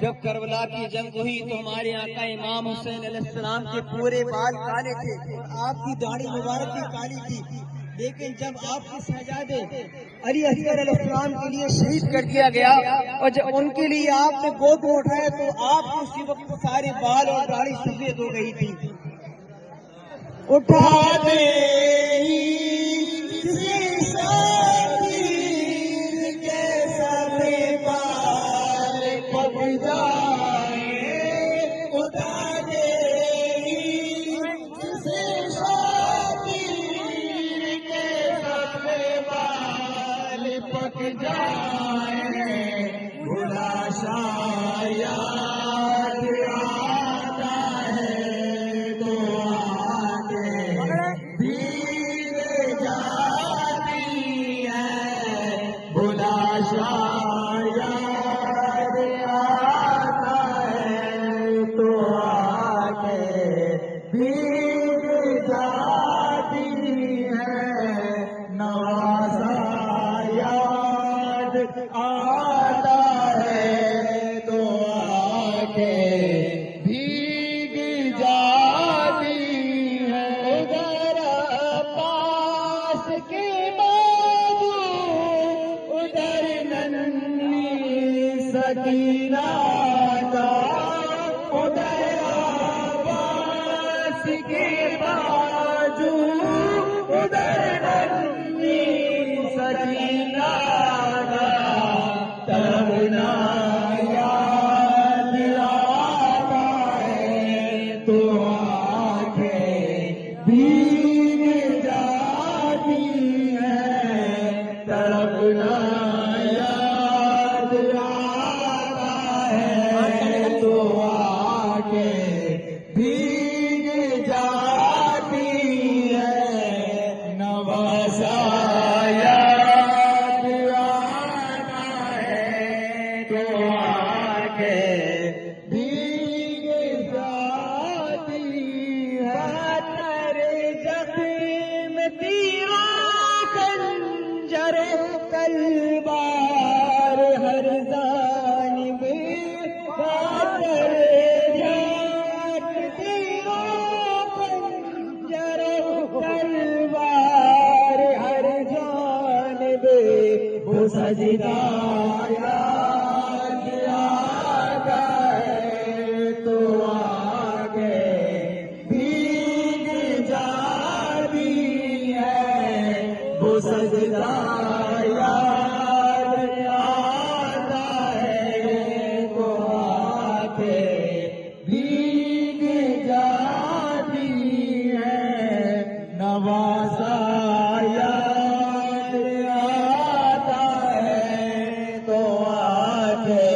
جب کربلا کی جنگ ہوئی تو ہمارے آقا امام حسین علیہ السلام کے پورے بال کالے تھے اور آپ کی داڑھی مبارک بھی کالی تھی، لیکن جب آپ کے شہزادے علی اصغر علیہ السلام کے لیے شہید کر دیا گیا اور جب ان کے لیے آپ نے گود میں اٹھایا تو آپ کے اسی وقت سارے بال اور داڑھی سفید ہو گئی تھی۔ اٹھا دے کسی شاعر کے سب بال پک جائے، اٹھا دے کسی شاعر کے سب بال پک جائے، بڑا شاید آتا ہے تو بھیگ جاتی ہے، بلا شاید آتا ہے تو آگے بھیگ جاتی ہے، نوازا یاد آتا ہے تو آگے بھیگ جاتی ہے، ادھر پاس کے بازو ادھر ننھی سکینہ کا، ادھر پاس کے بازو ادھر ننھی سکینہ کا، تڑپنا یاد آتا ہے تو آنکھیں بھیگ جاتی ہیں، تڑپنا یاد آتا ہے تو آنکھیں بھیگ جاتی ہیں، نوازا یاد آتا ہے تو آنکھیں بھیگ جاتی ہیں، تیرے زخم تیروں خنجر تلوار ہر جانب تیرے تیروں خنجر تلوار ہر جانب، وہ سجدہ یاد آتا ہے تو آگے بھیگ جاتی ہے، وہ سجدہ یاد آتا ہے تو آگے بھیگ جاتی ہے، نوازا یاد آتا ہے تو آگے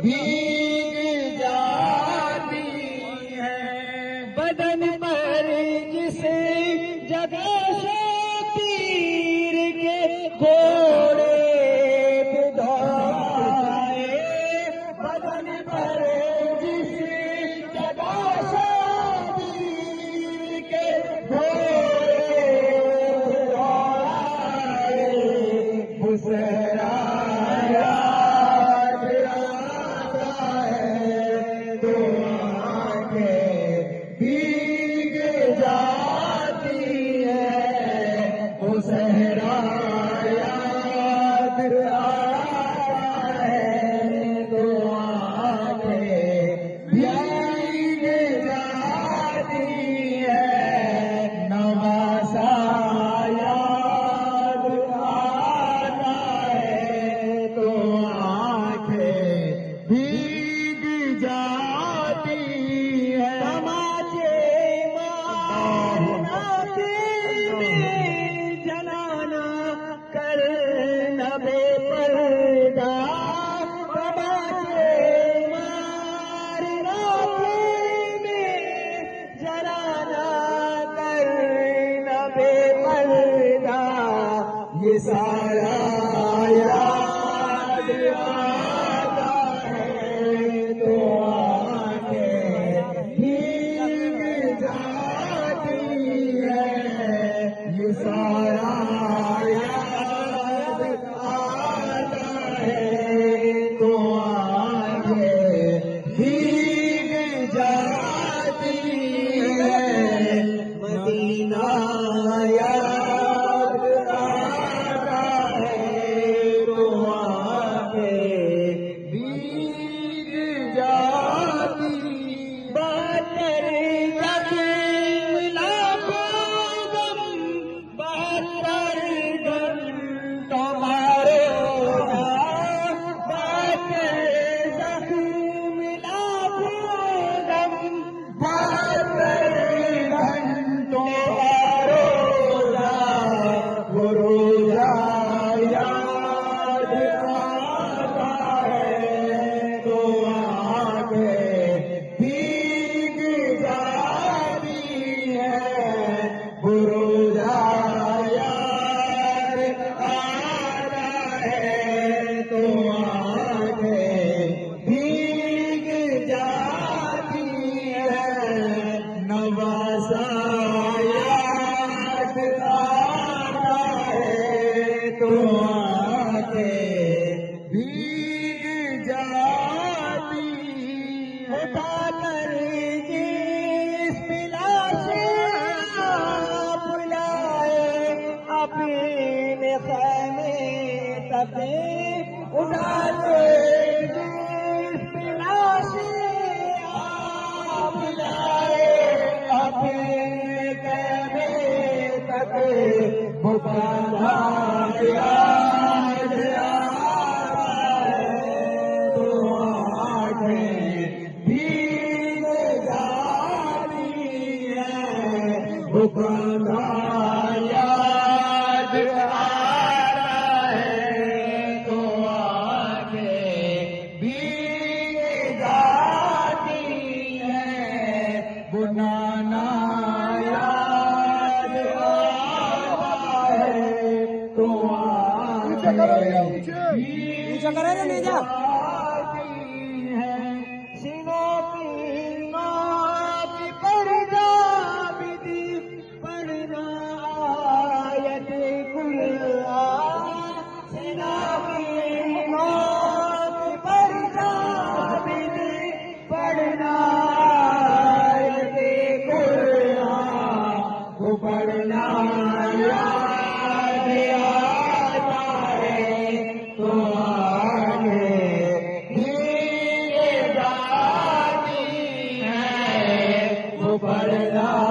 بھیگ جاتی ہے، بدن پر جسے جگہ تیر کے گو پردہ یہ سارا یاد آتا ہے تو آنکھیں بھیگ جاتی ہے یہ سارا یاد آتا ہے تو آنکھیں بھیگ جاتی ہے مدینہ یاد آتا ہے تو آنکھیں بھیگ جاتی بہتر زخم لاکھوں غم بہتر غم تمہارے بہتر زخم لاکھوں غم بہتر غم تمہارے وہ روزہ یاد آتا ہے تو آنکھیں بھیگ جاتی ہے وہ روزہ یاد آتا ہے تو آنکھیں بھیگ جاتی ہے نوازا یاد آتا ہے تو آنکھیں بھیگ جاتی اٹھا کر جس پلا سے آپ لائے اپنے خیمے تک اٹھا کر جس پلا سے آپ لائے اپنے خیمے تک وہ باندھا یاد آتا ہے تو آنکھیں بھیگ جاتی ہے وہ باندھا یاد آتا ہے تو آنکھیں بھیگ جاتی ہے وہ نانا یاد آتا ہے تو اونچا کرے نا لے جا سینوں کی ناک پر جا بھی پڑھنا آیت قرآن سینوں کی ناک پر جا بھی پڑھنا آیت قرآن وہ پڑھنا یاد آتا ہے تو آنکھیں بھیگ جاتی ہے وہ پڑھنا